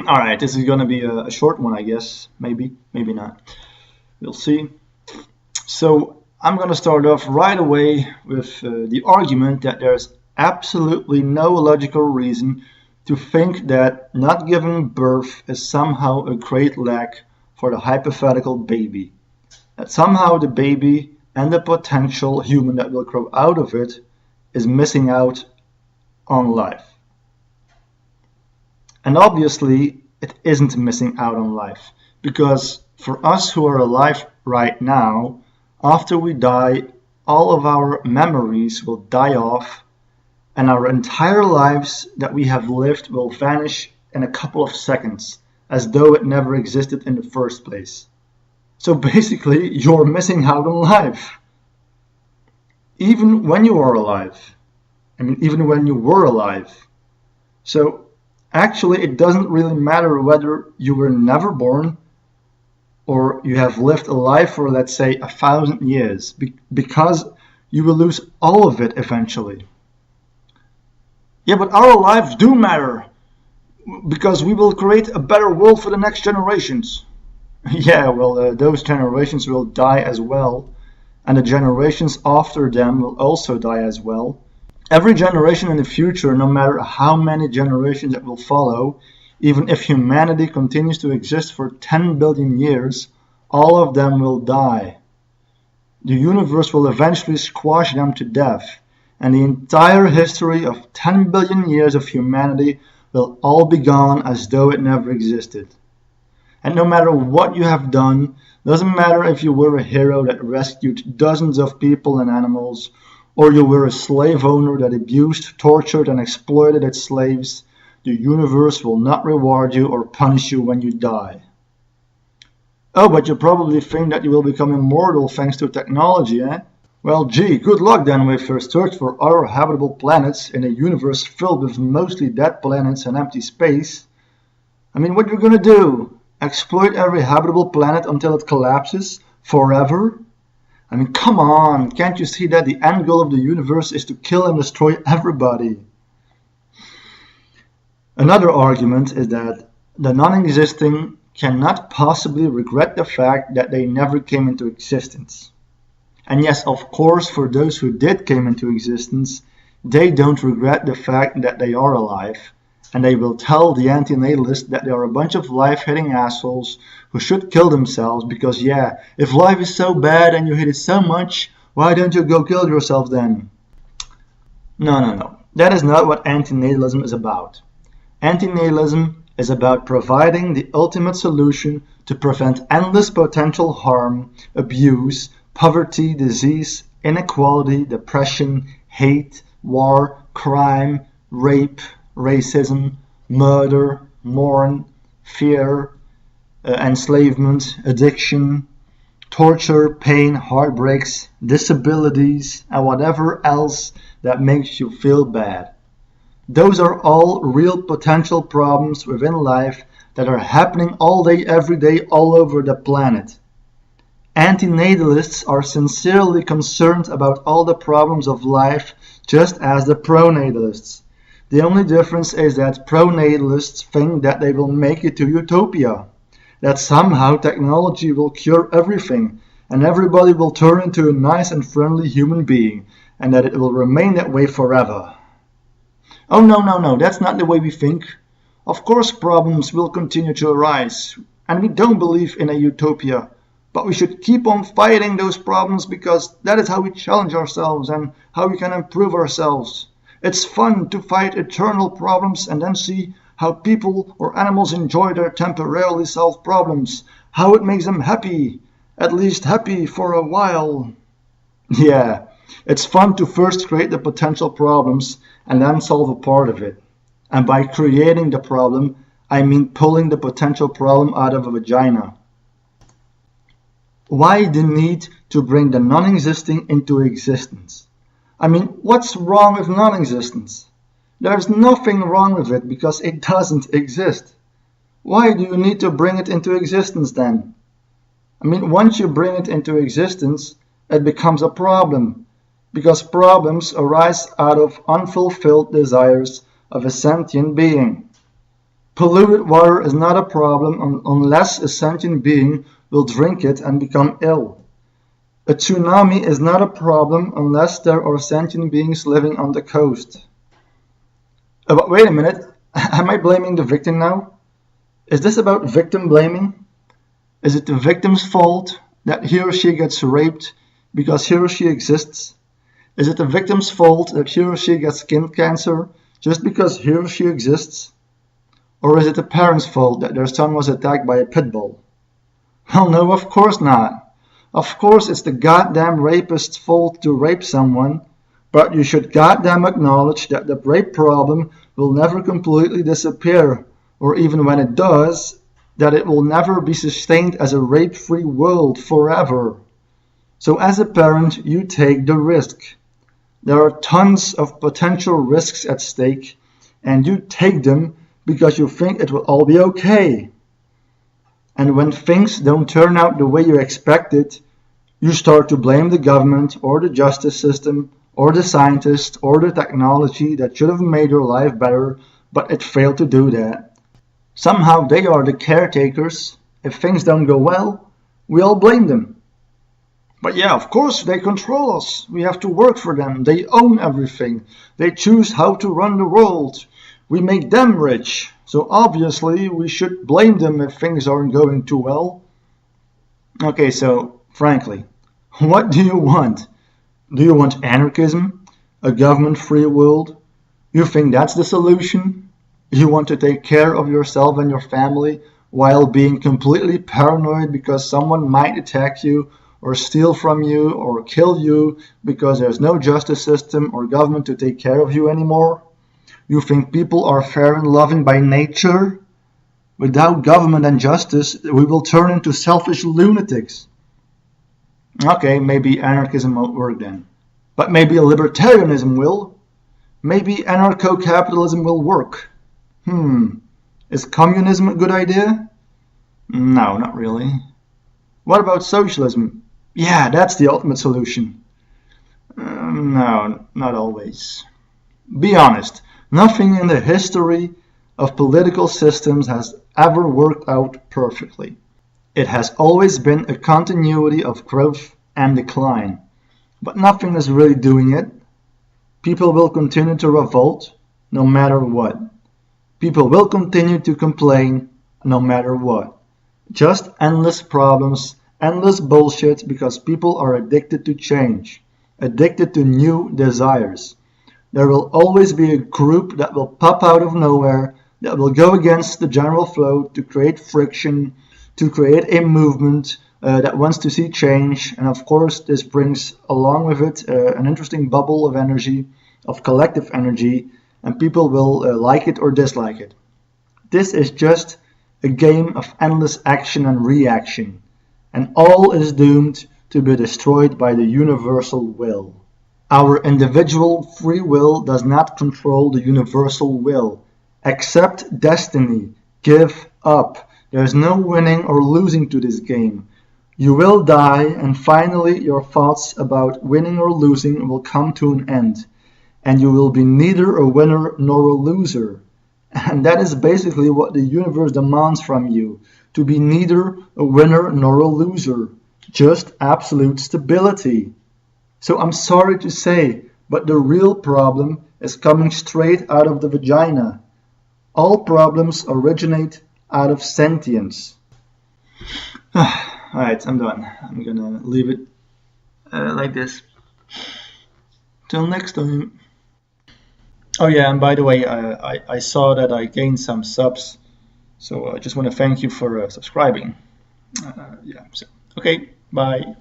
Alright, this is gonna be a short one, I guess. Maybe not. We'll see. So, I'm gonna start off right away with the argument that there's absolutely no logical reason to think that not giving birth is somehow a great lack for the hypothetical baby. That somehow the baby and the potential human that will grow out of it is missing out on life. And obviously, it isn't missing out on life, because for us who are alive right now, after we die, all of our memories will die off, and our entire lives that we have lived will vanish in a couple of seconds, as though it never existed in the first place. So basically, you're missing out on life. Even when you are alive. Even when you were alive. So, actually, it doesn't really matter whether you were never born or you have lived a life for, let's say, 1,000 years, because you will lose all of it eventually. Yeah, but our lives do matter, because we will create a better world for the next generations. Yeah, well, those generations will die as well, and the generations after them will also die as well. Every generation in the future, no matter how many generations that will follow, even if humanity continues to exist for 10 billion years, all of them will die. The universe will eventually squash them to death, and the entire history of 10 billion years of humanity will all be gone as though it never existed. And no matter what you have done, doesn't matter if you were a hero that rescued dozens of people and animals, or you were a slave owner that abused, tortured, and exploited its slaves, the universe will not reward you or punish you when you die. Oh, but you probably think that you will become immortal thanks to technology, eh? Well, gee, good luck then with your search for other habitable planets in a universe filled with mostly dead planets and empty space. What you're gonna do? Exploit every habitable planet until it collapses? Forever? Come on, can't you see that the end goal of the universe is to kill and destroy everybody? Another argument is that the non-existing cannot possibly regret the fact that they never came into existence. And yes, of course, for those who did come into existence, they don't regret the fact that they are alive, and they will tell the antinatalists that they are a bunch of life-hating assholes who should kill themselves because, yeah, if life is so bad and you hate it so much, why don't you go kill yourself then? No. That is not what antinatalism is about. Antinatalism is about providing the ultimate solution to prevent endless potential harm, abuse, poverty, disease, inequality, depression, hate, war, crime, rape, racism, murder, mourn, fear, enslavement, addiction, torture, pain, heartbreaks, disabilities, and whatever else that makes you feel bad. Those are all real potential problems within life that are happening all day, every day, all over the planet. Antinatalists are sincerely concerned about all the problems of life, just as the pronatalists. The only difference is that pronatalists think that they will make it to utopia, that somehow technology will cure everything, and everybody will turn into a nice and friendly human being, and that it will remain that way forever. Oh no, that's not the way we think. Of course problems will continue to arise, and we don't believe in a utopia, but we should keep on fighting those problems because that is how we challenge ourselves and how we can improve ourselves. It's fun to fight eternal problems and then see how people or animals enjoy their temporarily solved problems, how it makes them happy, at least happy for a while. Yeah, it's fun to first create the potential problems and then solve a part of it. And by creating the problem, I mean pulling the potential problem out of a vagina. Why the need to bring the non-existing into existence? What's wrong with non-existence? There's nothing wrong with it because it doesn't exist. Why do you need to bring it into existence then? Once you bring it into existence, it becomes a problem, because problems arise out of unfulfilled desires of a sentient being. Polluted water is not a problem unless a sentient being will drink it and become ill. A tsunami is not a problem unless there are sentient beings living on the coast. But wait a minute, am I blaming the victim now? Is this about victim blaming? Is it the victim's fault that he or she gets raped because he or she exists? Is it the victim's fault that he or she gets skin cancer just because he or she exists? Or is it the parents' fault that their son was attacked by a pit bull? Well, no, of course not. Of course it's the goddamn rapist's fault to rape someone, but you should goddamn acknowledge that the rape problem will never completely disappear, or even when it does, that it will never be sustained as a rape-free world forever. So as a parent, you take the risk. There are tons of potential risks at stake, and you take them because you think it will all be okay. And when things don't turn out the way you expected, you start to blame the government or the justice system or the scientists or the technology that should have made your life better, but it failed to do that. Somehow they are the caretakers. If things don't go well, we all blame them. But yeah, of course, they control us. We have to work for them. They own everything. They choose how to run the world. We make them rich, so obviously we should blame them if things aren't going too well. Okay, so frankly, what do you want? Do you want anarchism? A government-free world? You think that's the solution? You want to take care of yourself and your family while being completely paranoid because someone might attack you or steal from you or kill you because there's no justice system or government to take care of you anymore? You think people are fair and loving by nature? Without government and justice, we will turn into selfish lunatics. Okay, maybe anarchism won't work then. But maybe libertarianism will. Maybe anarcho-capitalism will work. Is communism a good idea? No, not really. What about socialism? Yeah, that's the ultimate solution. No, not always. Be honest. Nothing in the history of political systems has ever worked out perfectly. It has always been a continuity of growth and decline, but nothing is really doing it. People will continue to revolt no matter what. People will continue to complain no matter what. Just endless problems, endless bullshit because people are addicted to change, addicted to new desires. There will always be a group that will pop out of nowhere, that will go against the general flow to create friction, to create a movement that wants to see change. And of course, this brings along with it an interesting bubble of energy, of collective energy, and people will like it or dislike it. This is just a game of endless action and reaction, and all is doomed to be destroyed by the universal will. Our individual free will does not control the universal will. Accept destiny. Give up. There is no winning or losing to this game. You will die, and finally your thoughts about winning or losing will come to an end. And you will be neither a winner nor a loser. And that is basically what the universe demands from you. To be neither a winner nor a loser. Just absolute stability. So I'm sorry to say, but the real problem is coming straight out of the vagina. All problems originate out of sentience. Alright, I'm done. I'm gonna leave it like this. Till next time. Oh yeah, and by the way, I saw that I gained some subs, so I just want to thank you for subscribing. Okay, bye.